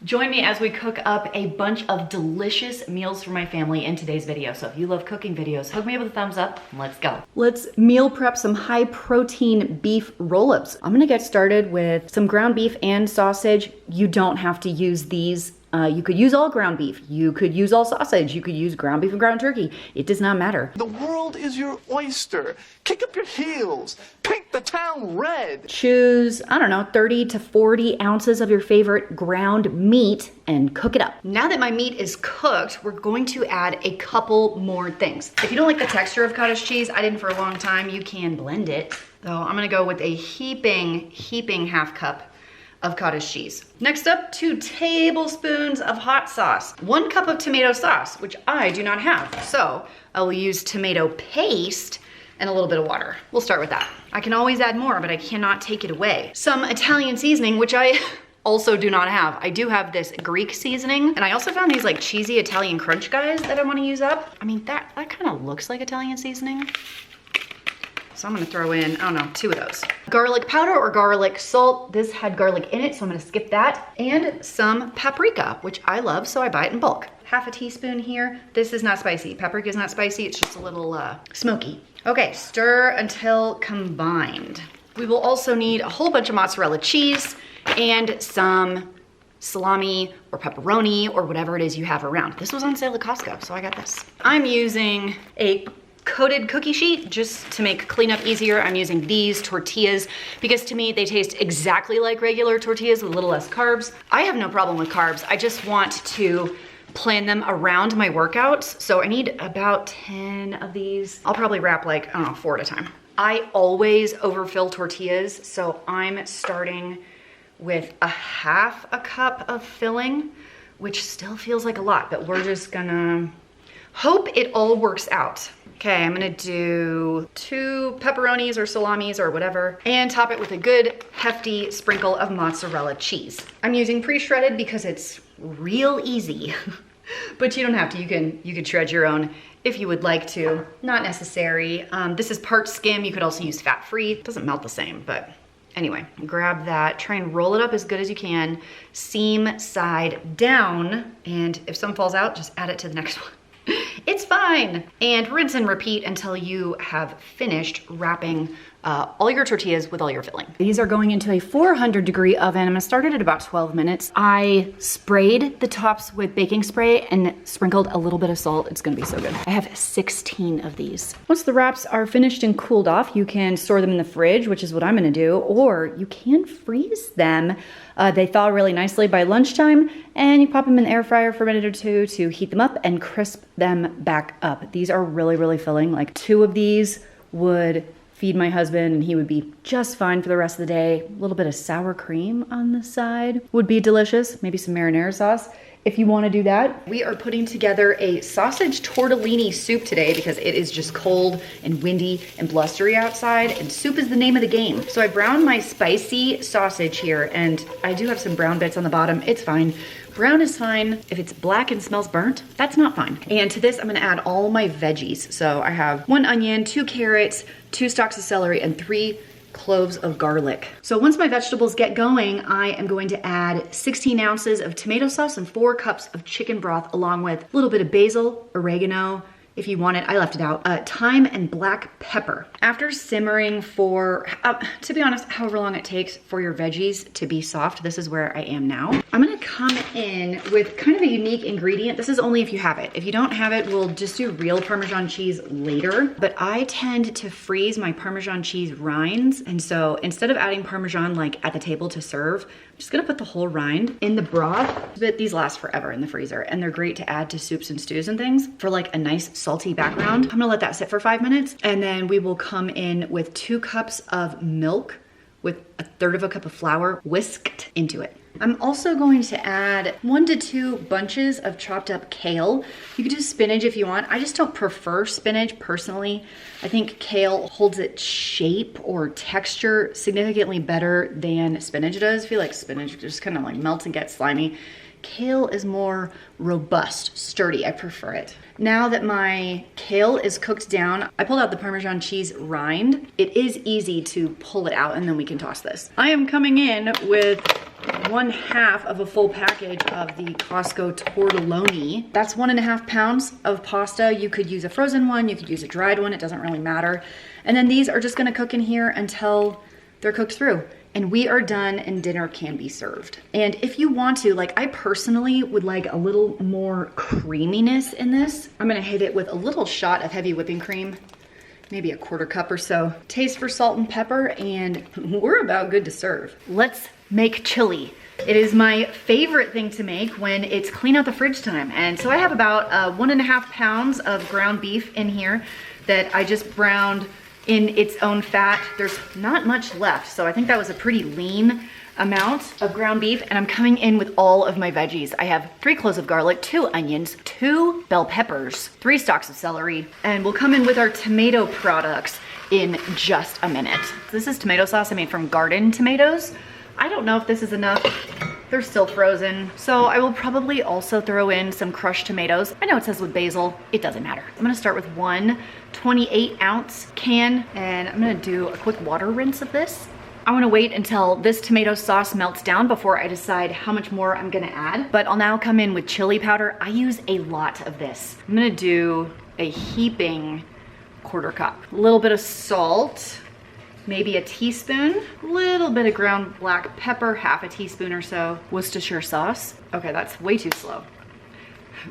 Join me as we cook up a bunch of delicious meals for my family in today's video. So if you love cooking videos, hook me up with a thumbs up and let's go. Let's meal prep some high protein beef roll-ups. I'm gonna get started with some ground beef and sausage. You don't have to use these. You could use all ground beef. You could use all sausage. You could use ground beef and ground turkey. It does not matter. The world is your oyster. Kick up your heels. Paint the town red. Choose, I don't know, 30 to 40 ounces of your favorite ground meat and cook it up. Now that my meat is cooked, we're going to add a couple more things. If you don't like the texture of cottage cheese, I didn't for a long time, you can blend it. So I'm gonna go with a heaping half cup of cottage cheese. Next up, 2 tablespoons of hot sauce, 1 cup of tomato sauce, which I do not have. So I will use tomato paste and a little bit of water. We'll start with that. I can always add more, but I cannot take it away. Some Italian seasoning, which I also do not have. I do have this Greek seasoning, and I also found these like cheesy Italian crunch guys that I wanna use up. I mean, that kind of looks like Italian seasoning. So I'm gonna throw in, I don't know, 2 of those. Garlic powder or garlic salt. This had garlic in it, so I'm gonna skip that. And some paprika, which I love, so I buy it in bulk. Half a teaspoon here. This is not spicy. Paprika is not spicy, it's just a little smoky. Okay, stir until combined. We will also need a whole bunch of mozzarella cheese and some salami or pepperoni or whatever it is you have around. This was on sale at Costco, so I got this. I'm using a coated cookie sheet just to make cleanup easier. I'm using these tortillas because to me they taste exactly like regular tortillas with a little less carbs. I have no problem with carbs. I just want to plan them around my workouts. So I need about 10 of these. I'll probably wrap like, I don't know, 4 at a time. I always overfill tortillas, so I'm starting with a half a cup of filling, which still feels like a lot, but we're just gonna hope it all works out. Okay, I'm gonna do 2 pepperonis or salamis or whatever, and top it with a good hefty sprinkle of mozzarella cheese. I'm using pre-shredded because it's real easy, but you don't have to. You can shred your own if you would like to. Not necessary. This is part skim. You could also use fat-free. It doesn't melt the same, but anyway, grab that, try and roll it up as good as you can, seam side down, and if some falls out, just add it to the next one. It's fine. And rinse and repeat until you have finished wrapping all your tortillas with all your filling. These are going into a 400-degree oven. I'm gonna start it at about 12 minutes. I sprayed the tops with baking spray and sprinkled a little bit of salt. It's gonna be so good. I have 16 of these. Once the wraps are finished and cooled off, you can store them in the fridge, which is what I'm gonna do, or you can freeze them. They thaw really nicely by lunchtime, and you pop them in the air fryer for a minute or 2 to heat them up and crisp them back up. These are really, really filling. Like 2 of these would feed my husband and he would be just fine for the rest of the day. A little bit of sour cream on the side would be delicious. Maybe some marinara sauce if you want to do that. We are putting together a sausage tortellini soup today because it is just cold and windy and blustery outside, and soup is the name of the game. So I browned my spicy sausage here, and I do have some brown bits on the bottom. It's fine. Brown is fine. If it's black and smells burnt, that's not fine. And to this, I'm gonna add all my veggies. So I have 1 onion, 2 carrots, 2 stalks of celery, and 3 cloves of garlic. So once my vegetables get going, I am going to add 16 ounces of tomato sauce and 4 cups of chicken broth, along with a little bit of basil, oregano, if you want it, I left it out, thyme and black pepper. After simmering for, to be honest, however long it takes for your veggies to be soft, this is where I am now. I'm gonna come in with kind of a unique ingredient. This is only if you have it. If you don't have it, we'll just do real Parmesan cheese later. But I tend to freeze my Parmesan cheese rinds. And so instead of adding Parmesan like at the table to serve, I'm just gonna put the whole rind in the broth. But these last forever in the freezer, and they're great to add to soups and stews and things for like a nice salty background. I'm gonna let that sit for 5 minutes, and then we will come in with 2 cups of milk with 1/3 cup of flour whisked into it. I'm also going to add 1 to 2 bunches of chopped up kale. You could do spinach if you want. I just don't prefer spinach personally. I think kale holds its shape or texture significantly better than spinach does. I feel like spinach just kind of like melts and gets slimy. Kale is more robust, sturdy. I prefer it. Now that my kale is cooked down, I pulled out the Parmesan cheese rind. It is easy to pull it out, and then we can toss this. I am coming in with 1/2 of a full package of the Costco Tortellini. That's 1.5 pounds of pasta. You could use a frozen one, you could use a dried one, it doesn't really matter. And then these are just gonna cook in here until they're cooked through. And we are done and dinner can be served. And if you want to, like I personally would like a little more creaminess in this. I'm gonna hit it with a little shot of heavy whipping cream, maybe a 1/4 cup or so. Taste for salt and pepper, and we're about good to serve. Let's make chili. It is my favorite thing to make when it's clean out the fridge time. And so I have about 1.5 pounds of ground beef in here that I just browned in its own fat. There's not much left, so I think that was a pretty lean amount of ground beef. And I'm coming in with all of my veggies. I have 3 cloves of garlic, 2 onions, 2 bell peppers, 3 stalks of celery, and we'll come in with our tomato products in just a minute. This is tomato sauce I made from garden tomatoes. I don't know if this is enough. They're still frozen, so I will probably also throw in some crushed tomatoes. I know it says with basil, it doesn't matter. I'm gonna start with one 28-ounce can, and I'm gonna do a quick water rinse of this. I wanna wait until this tomato sauce melts down before I decide how much more I'm gonna add, but I'll now come in with chili powder. I use a lot of this. I'm gonna do a heaping 1/4 cup. A little bit of salt, maybe a teaspoon, a little bit of ground black pepper, 1/2 teaspoon or so, Worcestershire sauce. Okay, that's way too slow.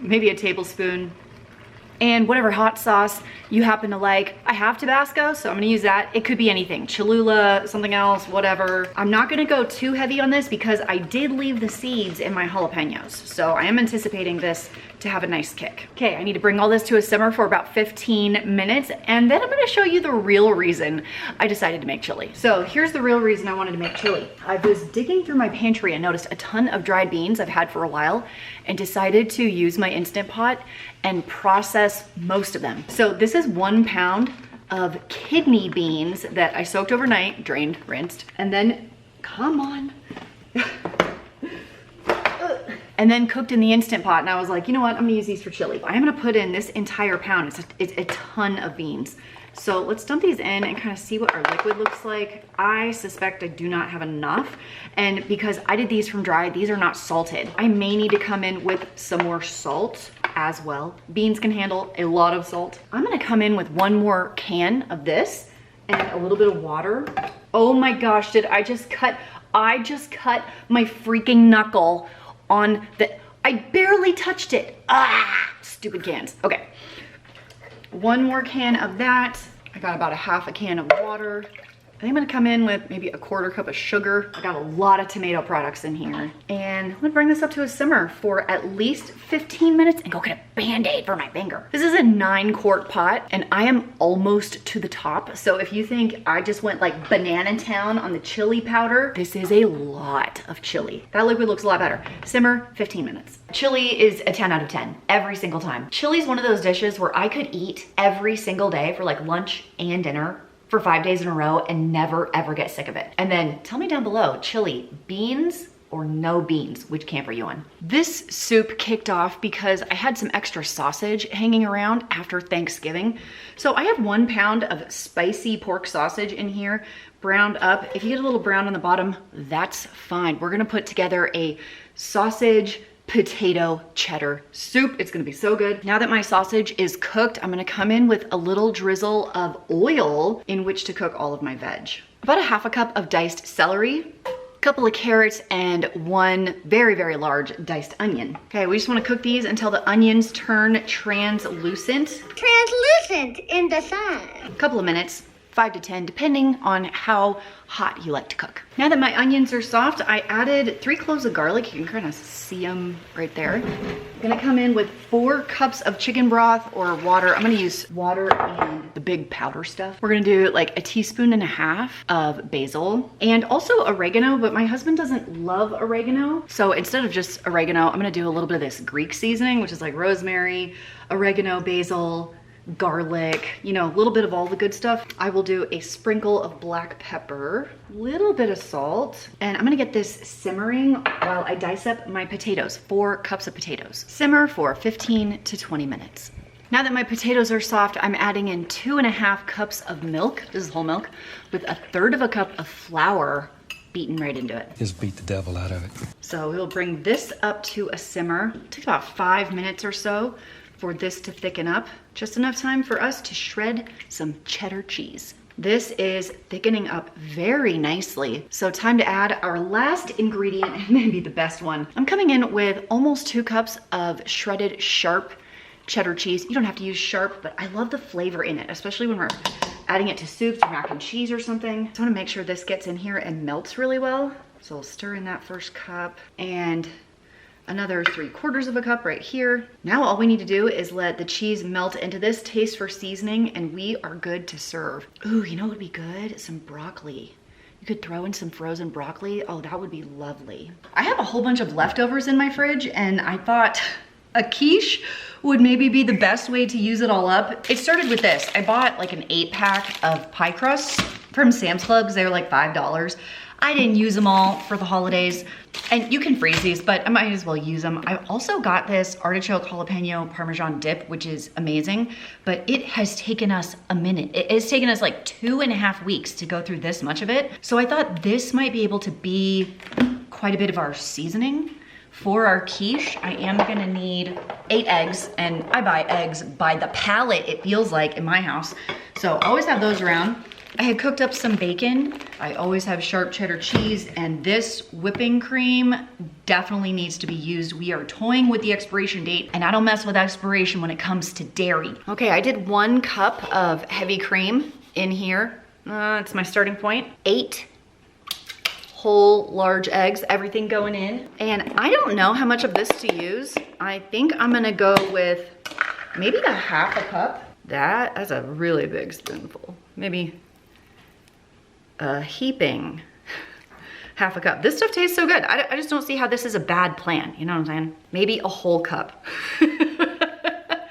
Maybe a tablespoon, and whatever hot sauce you happen to like. I have Tabasco, so I'm gonna use that. It could be anything, Cholula, something else, whatever. I'm not gonna go too heavy on this because I did leave the seeds in my jalapenos, so I am anticipating this to have a nice kick. Okay, I need to bring all this to a simmer for about 15 minutes, and then I'm gonna show you the real reason I decided to make chili. So here's the real reason I wanted to make chili. I was digging through my pantry and noticed a ton of dried beans I've had for a while and decided to use my Instant Pot and process most of them. So this is 1 pound of kidney beans that I soaked overnight, drained, rinsed, and then, come on. And then cooked in the Instant Pot, and I was like, you know what, I'm gonna use these for chili. I am gonna put in this entire pound. It's a ton of beans. So let's dump these in and kind of see what our liquid looks like. I suspect I do not have enough, and because I did these from dry, these are not salted. I may need to come in with some more salt as well. Beans can handle a lot of salt. I'm gonna come in with 1 more can of this and a little bit of water. Oh my gosh, did I just cut my freaking knuckle on the, I barely touched it. Ah, stupid cans. Okay, 1 more can of that. I got about a 1/2 can of water. I think I'm gonna come in with maybe a 1/4 cup of sugar. I got a lot of tomato products in here. And I'm gonna bring this up to a simmer for at least 15 minutes and go get a Band-Aid for my finger. This is a 9-quart pot and I am almost to the top. So if you think I just went like banana town on the chili powder, this is a lot of chili. That liquid looks a lot better. Simmer, 15 minutes. Chili is a 10 out of 10 every single time. Chili is one of those dishes where I could eat every single day for like lunch and dinner for 5 days in a row and never ever get sick of it. And then tell me down below, chili, beans or no beans, which camp are you on? This soup kicked off because I had some extra sausage hanging around after Thanksgiving. So I have 1 pound of spicy pork sausage in here, browned up. If you get a little brown on the bottom, that's fine. We're gonna put together a sausage potato cheddar soup. It's gonna be so good. Now that my sausage is cooked, I'm gonna come in with a little drizzle of oil in which to cook all of my veg. About a 1/2 cup of diced celery, a couple of carrots, and 1 very, very large diced onion. Okay, we just wanna cook these until the onions turn translucent. Translucent in the sun. A couple of minutes, 5 to 10, depending on how hot you like to cook. Now that my onions are soft, I added 3 cloves of garlic. You can kind of see them right there. I'm gonna come in with 4 cups of chicken broth or water. I'm gonna use water and the big powder stuff. We're gonna do like a 1.5 teaspoons of basil and also oregano, but my husband doesn't love oregano. So instead of just oregano, I'm gonna do a little bit of this Greek seasoning, which is like rosemary, oregano, basil, garlic, you know, a little bit of all the good stuff. I will do a sprinkle of black pepper, little bit of salt, and I'm gonna get this simmering while I dice up my potatoes, 4 cups of potatoes. Simmer for 15 to 20 minutes. Now that my potatoes are soft, I'm adding in 2.5 cups of milk, this is whole milk, with 1/3 cup of flour. beaten right into it. Just beat the devil out of it. So we'll bring this up to a simmer. It took about 5 minutes or so for this to thicken up. Just enough time for us to shred some cheddar cheese. This is thickening up very nicely. So time to add our last ingredient, and maybe the best one. I'm coming in with almost 2 cups of shredded sharp cheddar cheese. You don't have to use sharp, but I love the flavor in it, especially when we're adding it to soups or mac and cheese or something. So I wanna make sure this gets in here and melts really well. So I'll stir in that first cup and another 3/4 of a cup right here. Now all we need to do is let the cheese melt into this, taste for seasoning, and we are good to serve. Ooh, you know what would be good? Some broccoli. You could throw in some frozen broccoli. Oh, that would be lovely. I have a whole bunch of leftovers in my fridge, and I thought a quiche would maybe be the best way to use it all up. It started with this. I bought like an 8-pack of pie crusts from Sam's Club because they were like $5. I didn't use them all for the holidays, and you can freeze these, but I might as well use them. I also got this artichoke jalapeno parmesan dip, which is amazing, but it has taken us a minute. It has taken us like 2.5 weeks to go through this much of it. So I thought this might be able to be quite a bit of our seasoning. For our quiche, I am gonna need 8 eggs, and I buy eggs by the pallet, it feels like, in my house. So always have those around. I had cooked up some bacon. I always have sharp cheddar cheese, and this whipping cream definitely needs to be used. We are toying with the expiration date, and I don't mess with expiration when it comes to dairy. Okay, I did 1 cup of heavy cream in here. It's my starting point. 8 whole large eggs, everything going in. And I don't know how much of this to use. I think I'm gonna go with maybe a 1/2 cup. That's a really big spoonful. Maybe a heaping 1/2 cup. This stuff tastes so good. I just don't see how this is a bad plan. You know what I'm saying? Maybe a whole cup.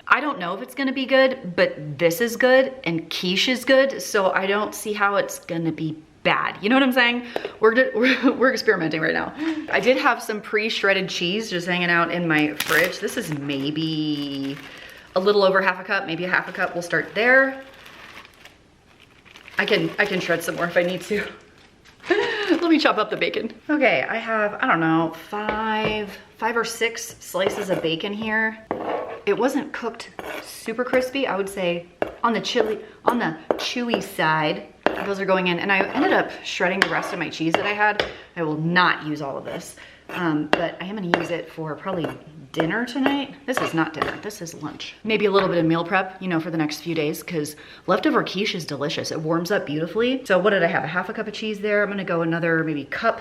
I don't know if it's gonna be good, but this is good and quiche is good, so I don't see how it's gonna be bad. You know what I'm saying? We're experimenting right now. I did have some pre-shredded cheese just hanging out in my fridge. This is maybe a little over 1/2 cup, maybe a 1/2 cup. We'll start there. I can shred some more if I need to. Let me chop up the bacon. Okay, I have, I don't know, 5 or 6 slices of bacon here. It wasn't cooked super crispy. I would say on the chewy side. Those are going in, and I ended up shredding the rest of my cheese that I had. I will not use all of this, but I am gonna use it for probably dinner tonight. This is not dinner, this is lunch. Maybe a little bit of meal prep, you know, for the next few days, because leftover quiche is delicious. It warms up beautifully. So what did I have? A 1/2 cup of cheese there. I'm gonna go another maybe cup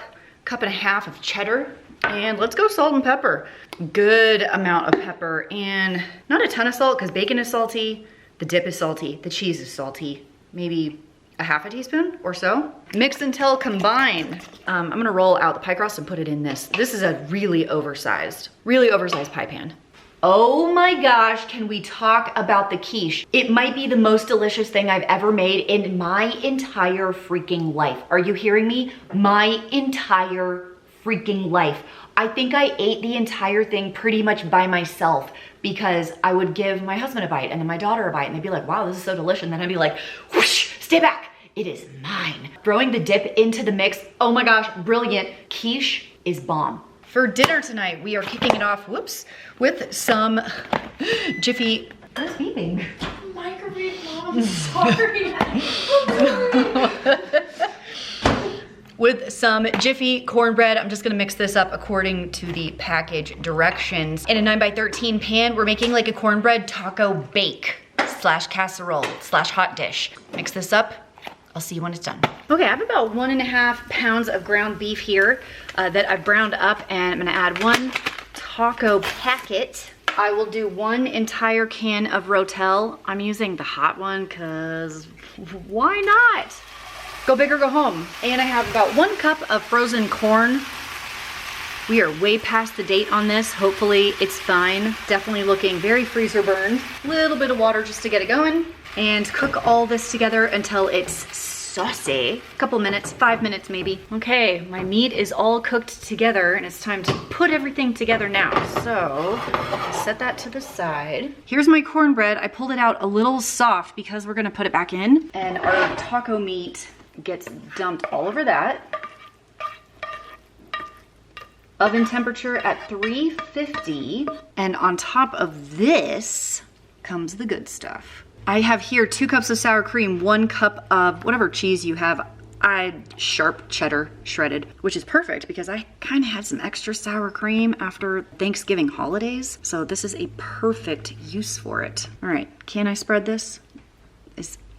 and a half of cheddar. And let's go salt and pepper. Good amount of pepper, and not a ton of salt because bacon is salty, the dip is salty, the cheese is salty. Maybe a 1/2 teaspoon or so. Mix until combined. I'm gonna roll out the pie crust and put it in this. This is a really oversized pie pan. Oh my gosh, can we talk about the quiche? It might be the most delicious thing I've ever made in my entire freaking life. Are you hearing me? My entire freaking life. I think I ate the entire thing pretty much by myself because I would give my husband a bite and then my daughter a bite, and they'd be like, wow, this is so delicious. And then I'd be like, whoosh, stay back. It is mine. Throwing the dip into the mix. Oh my gosh, brilliant. Quiche is bomb. For dinner tonight, we are kicking it off, whoops, with some Jiffy, what's beeping? Microwave, Mom, I'm sorry. I'm sorry. With some Jiffy cornbread. I'm just gonna mix this up according to the package directions. In a 9x13 pan, we're making like a cornbread taco bake / casserole / hot dish. Mix this up. I'll see you when it's done. Okay, I have about 1.5 pounds of ground beef here that I've browned up, and I'm gonna add 1 taco packet. I will do 1 entire can of Rotel. I'm using the hot one because why not? Go big or go home. And I have about 1 cup of frozen corn. We are way past the date on this. Hopefully it's fine. Definitely looking very freezer burned. Little bit of water just to get it going. And cook all this together until it's saucy. A couple minutes, 5 minutes maybe. Okay, my meat is all cooked together and it's time to put everything together now. So, set that to the side. Here's my cornbread. I pulled it out a little soft because we're gonna put it back in. And our taco meat gets dumped all over that. Oven temperature at 350. And on top of this comes the good stuff. I have here 2 cups of sour cream, 1 cup of whatever cheese you have. Sharp cheddar shredded, which is perfect because I kind of had some extra sour cream after Thanksgiving holidays. So this is a perfect use for it. All right, can I spread this?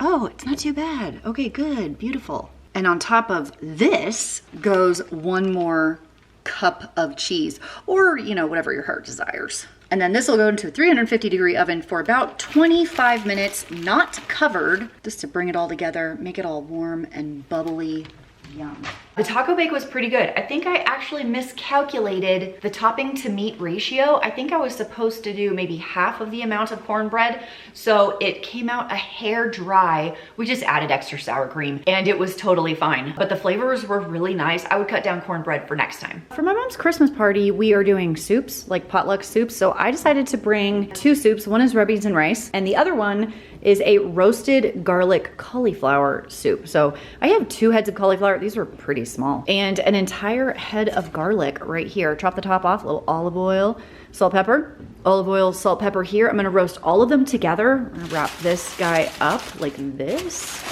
Oh, it's not too bad. Okay, good, beautiful. And on top of this goes 1 more cup of cheese, or whatever your heart desires. And then this will go into a 350-degree oven for about 25 minutes, not covered, just to bring it all together, make it all warm and bubbly. Yum. The taco bake was pretty good. I think I actually miscalculated the topping to meat ratio. I think I was supposed to do maybe half of the amount of cornbread, so it came out a hair dry. We just added extra sour cream and it was totally fine. But the flavors were really nice. I would cut down cornbread for next time. For my mom's Christmas party, we are doing soups, like potluck soups. So I decided to bring 2 soups. One is red beans and rice, and the other one is a roasted garlic cauliflower soup. So I have 2 heads of cauliflower. These were pretty small. And an entire head of garlic right here. Chop the top off, a little olive oil, salt, pepper, olive oil, salt, pepper here. I'm gonna roast all of them together. I'm gonna wrap this guy up like this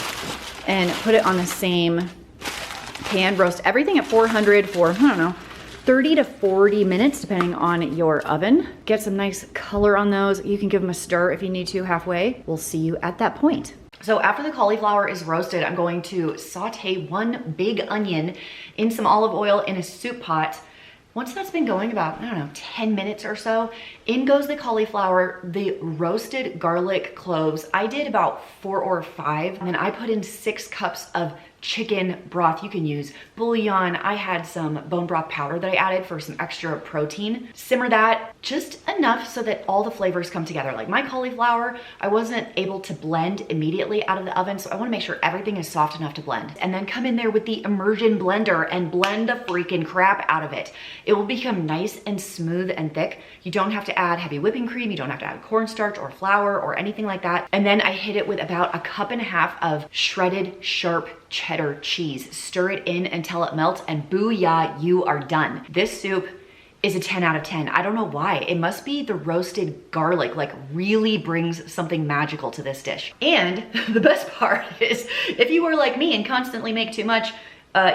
and put it on the same pan. Roast everything at 400 for, I don't know, 30 to 40 minutes, depending on your oven. Get some nice color on those. You can give them a stir if you need to halfway. We'll see you at that point. So after the cauliflower is roasted, I'm going to saute 1 big onion in some olive oil in a soup pot. Once that's been going about, I don't know, 10 minutes or so, in goes the cauliflower, the roasted garlic cloves. I did about 4 or 5, and then I put in 6 cups of chicken broth. You can use bouillon. I had some bone broth powder that I added for some extra protein. Simmer that just enough so that all the flavors come together. Like my cauliflower, I wasn't able to blend immediately out of the oven, so I wanna make sure everything is soft enough to blend. And then come in there with the immersion blender and blend the freaking crap out of it. It will become nice and smooth and thick. You don't have to add heavy whipping cream. You don't have to add cornstarch or flour or anything like that. And then I hit it with about 1.5 cups of shredded sharp cheddar cheese. Stir it in until it melts, and booyah, you are done. This soup is a 10 out of 10. I don't know why. It must be the roasted garlic, like really brings something magical to this dish. And the best part is, if you are like me and constantly make too much,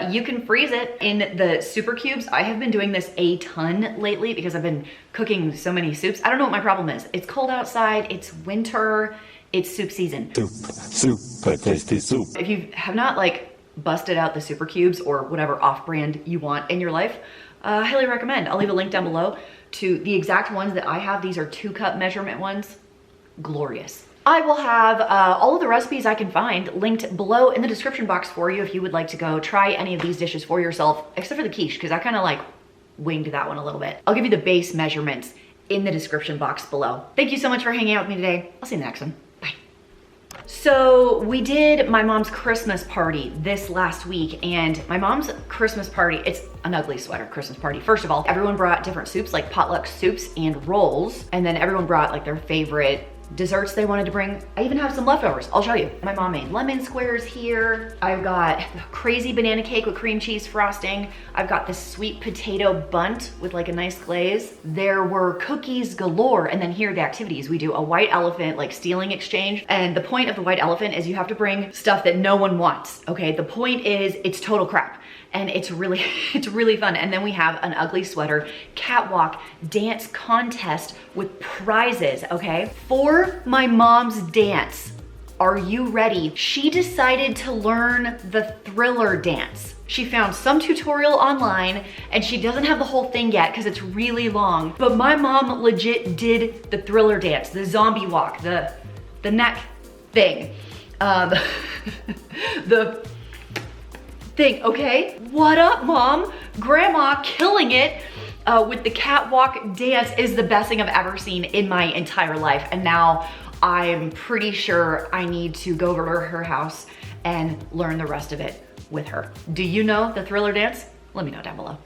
you can freeze it in the super cubes. I have been doing this a ton lately because I've been cooking so many soups. I don't know what my problem is. It's cold outside, it's winter, it's soup season. Super tasty soup. If you have not like busted out the super cubes or whatever off-brand you want in your life, I highly recommend. I'll leave a link down below to the exact ones that I have. These are 2-cup measurement ones. Glorious. I will have all of the recipes I can find linked below in the description box for you if you would like to go try any of these dishes for yourself, except for the quiche, because I kind of like winged that one a little bit. I'll give you the base measurements in the description box below. Thank you so much for hanging out with me today. I'll see you in the next one. Bye. So we did my mom's Christmas party this last week, and my mom's Christmas party, it's an ugly sweater Christmas party. First of all, everyone brought different soups, like potluck soups and rolls, and then everyone brought like their favorite desserts they wanted to bring. I even have some leftovers. I'll show you. My mom made lemon squares here. I've got crazy banana cake with cream cheese frosting. I've got this sweet potato bunt with like a nice glaze. There were cookies galore. And then here are the activities. We do a white elephant, like stealing exchange. And the point of the white elephant is you have to bring stuff that no one wants. Okay, the point is it's total crap. And it's really fun. And then we have an ugly sweater catwalk dance contest with prizes, okay? For my mom's dance, are you ready? She decided to learn the Thriller dance. She found some tutorial online, and she doesn't have the whole thing yet because it's really long. But my mom legit did the Thriller dance, the zombie walk, the neck thing, the thing, okay? What up, Mom? Grandma killing it with the catwalk dance is the best thing I've ever seen in my entire life. And now I'm pretty sure I need to go over to her house and learn the rest of it with her. Do you know the Thriller dance? Let me know down below.